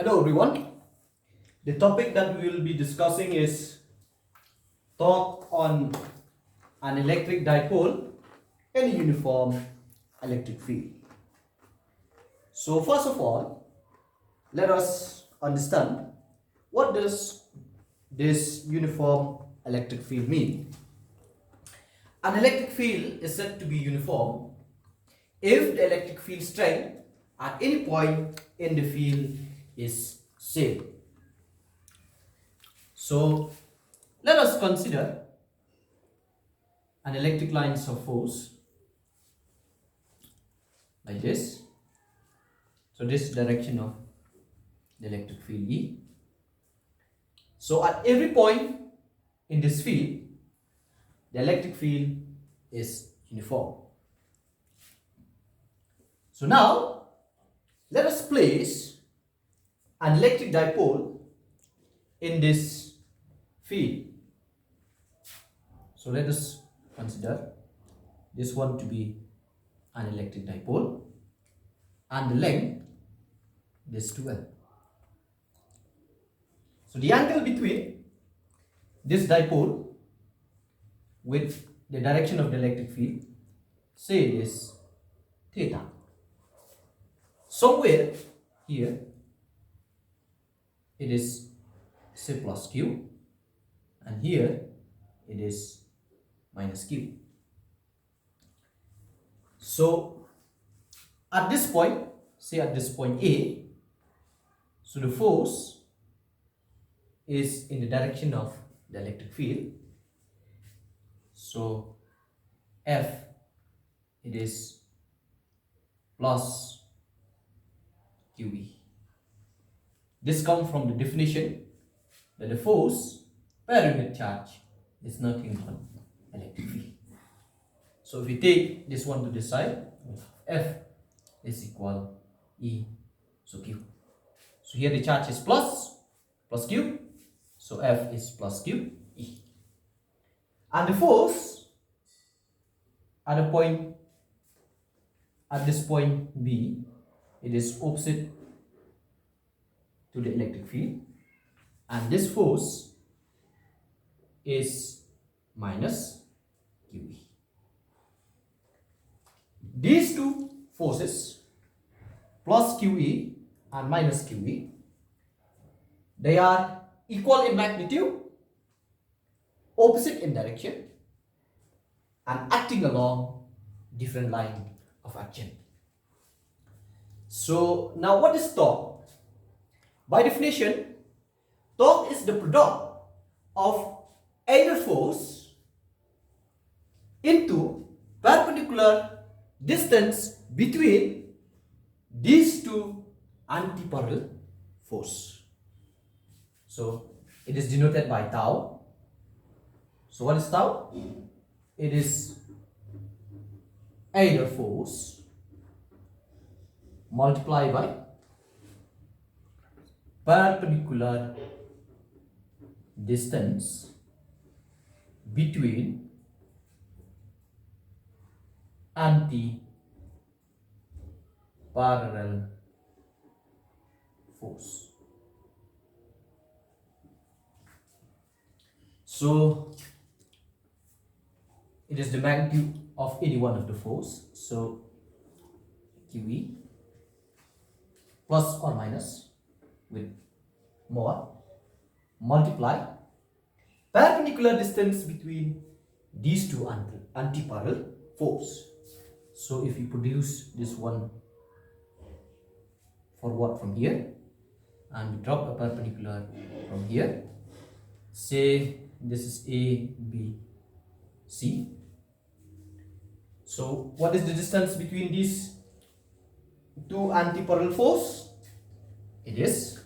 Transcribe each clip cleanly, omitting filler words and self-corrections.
Hello everyone. The topic that we will be discussing is torque on an electric dipole in a uniform electric field. So first of all, let us understand what does this uniform electric field mean. An electric field is said to be uniform if the electric field strength at any point in the field is same. So let us consider an electric lines of force like this. So this direction of the electric field E. So at every point in this field, the electric field is uniform. So now let us place an electric dipole in this field. So let us consider this one to be an electric dipole and the length is 12. So the angle between this dipole with the direction of the electric field, say it is theta. Somewhere here it is say plus q and here it is minus q. So at this point, say at this point A, so the force is in the direction of the electric field. So F, it is plus QE. This comes from the definition that the force per unit charge is nothing but electric field. So if we take this one to the side, F is equal E, so Q. So here the charge is plus Q, so F is plus Q E. And the force at this point B, it is opposite to the electric field, and this force is minus QE. These two forces, plus QE and minus QE, they are equal in magnitude, opposite in direction, and acting along different line of action. So now what is torque? By definition, torque is the product of either force into perpendicular distance between these two antiparallel force. So it is denoted by tau. So what is tau? It is either force multiplied by perpendicular distance between anti-parallel force. So it is the magnitude of any one of the force. So QE plus or minus with more multiply perpendicular distance between these two anti-parallel force. So if you produce this one forward from here and we drop a perpendicular from here, say this is A, B, C. So what is the distance between these two anti-parallel force? It is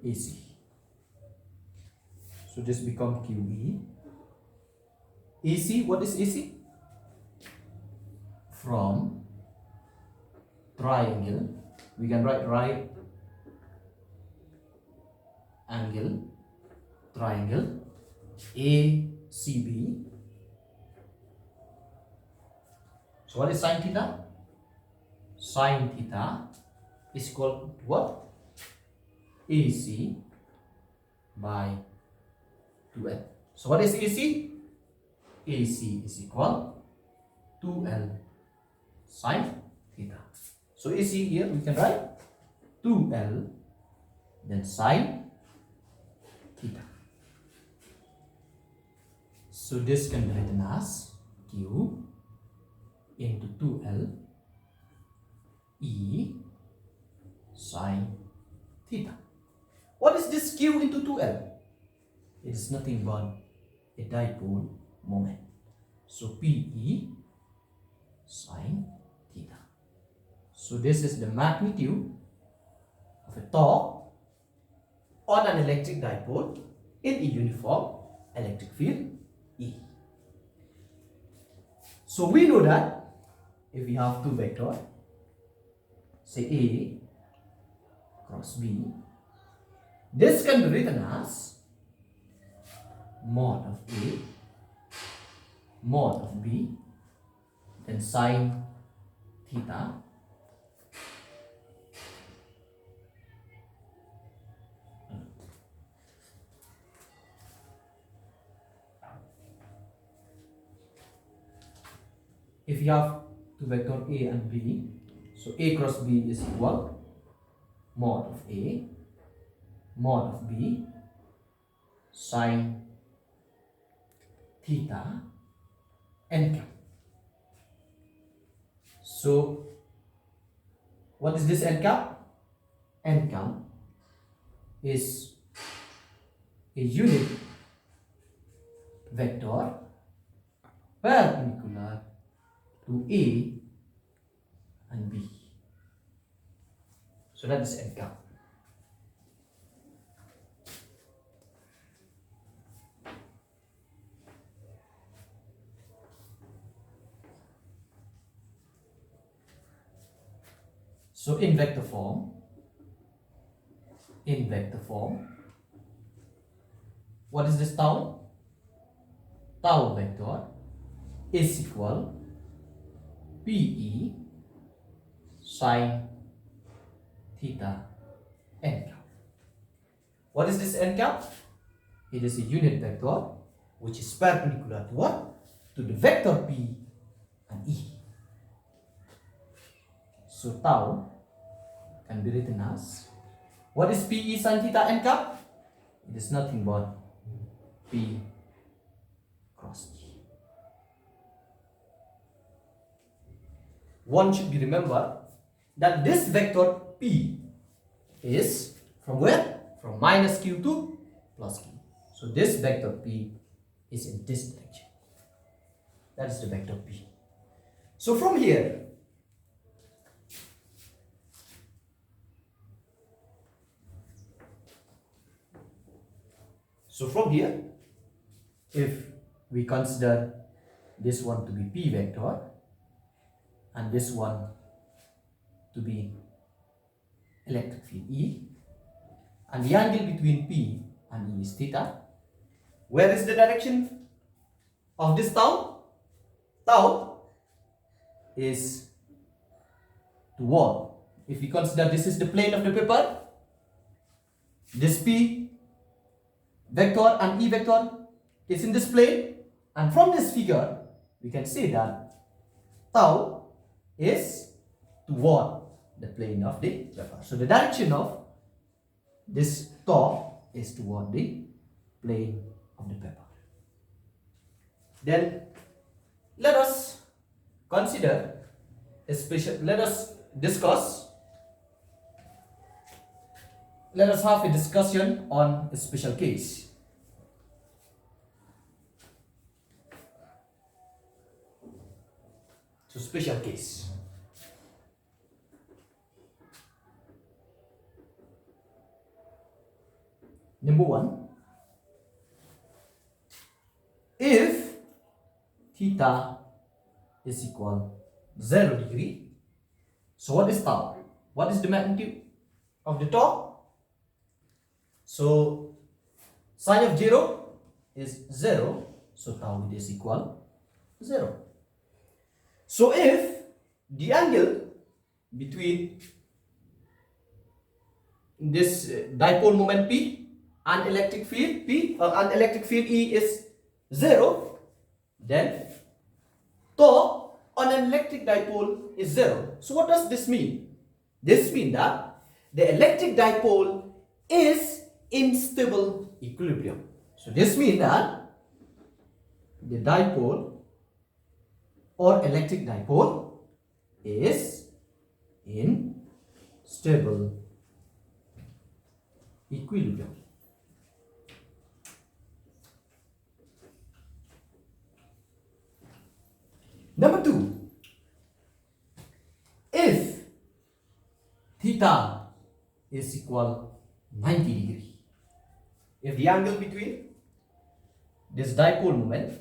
AC. So this becomes QE. AC, what is AC? From triangle, we can write right angle triangle ACB. So what is sine theta? Sine theta is equal to what? AC by 2L. So what is AC? AC is equal 2L sine theta. So AC here we can write 2L then sine theta. So this can be written as Q into 2L E sine theta. What is this Q into 2L? It is nothing but a dipole moment. So PE sine theta. So this is the magnitude of a torque on an electric dipole in a uniform electric field E. So we know that if we have two vectors, say A cross B, this can be written as mod of A mod of B then sine theta if you have two vector A and B, so A cross B is equal mod of A mod of B sine theta n cap. So what is this n cap? N cap is a unit vector perpendicular to A and B. So that is n cap. So in vector form, what is this tau? Tau vector is equal PE sine theta n cap. What is this n cap? It is a unit vector which is perpendicular to what? To the vector P and E. So tau can be written as, what is PE sine theta n cap? It is nothing but P cross E. One should be remembered that this vector P is from where? From minus Q to plus Q. So this vector P is in this direction. That is the vector P. So from here, if we consider this one to be P vector and this one to be electric field E, and the angle between P and E is theta, where is the direction of this tau? Tau is toward, if we consider this is the plane of the paper, this P vector and E vector is in this plane, and from this figure we can say that tau is toward the plane of the paper. So the direction of this torque is toward the plane of the paper. Then let us consider a special, let us have a discussion on a special case. So special case. Number one, if theta is equal 0 degree, so what is tau? What is the magnitude of the torque? So sine of 0 is 0, so tau is equal 0. So if the angle between this dipole moment P and electric field P and electric field E is 0, then torque on an electric dipole is 0. So what does this mean? This means that the electric dipole is in stable equilibrium. So this means that the dipole or electric dipole is in stable equilibrium. Number 2, if theta is equal 90 degree, if the angle between this dipole moment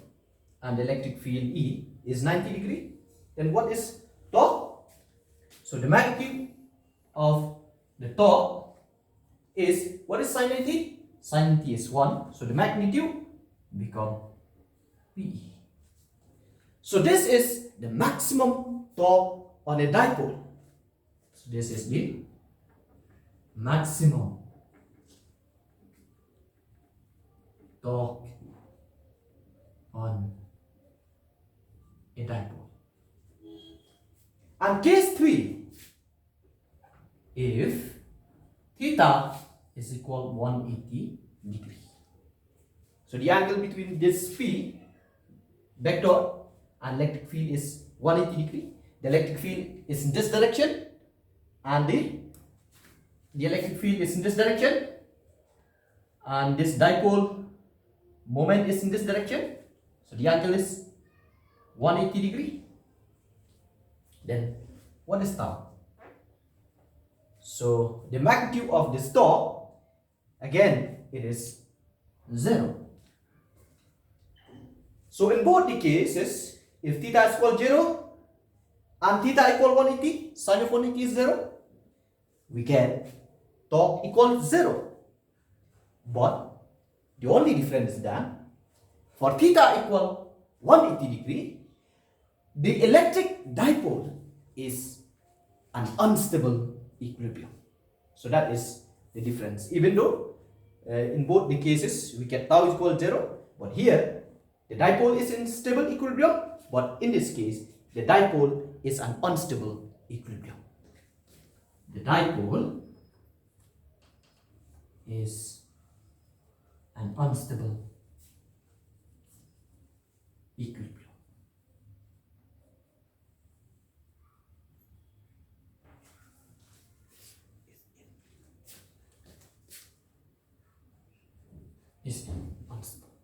and the electric field E is 90 degree, then what is torque? So the magnitude of the torque is, what is sin 90? Sin 90 is 1, so the magnitude become P. So this is the maximum torque on a dipole. So this is the maximum torque on a dipole. And case 3, if theta is equal 180 degree. So the angle between this P vector and electric field is 180 degree. The electric field is in this direction and the electric field is in this direction, and this dipole moment is in this direction. So the angle is 180 degree. Then what is tau? So the magnitude of this torque, again, it is 0. So in both the cases, if theta is equal 0 and theta equal 180, sin of 180 is 0, we get torque equals 0. But the only difference is that for theta equal 180 degree, the electric dipole is an unstable equilibrium. So that is the difference. Even though in both the cases we get tau is equal 0, but here the dipole is in stable equilibrium, but in this case the dipole is an unstable equilibrium. The dipole is an unstable equilibrium. Is unstable.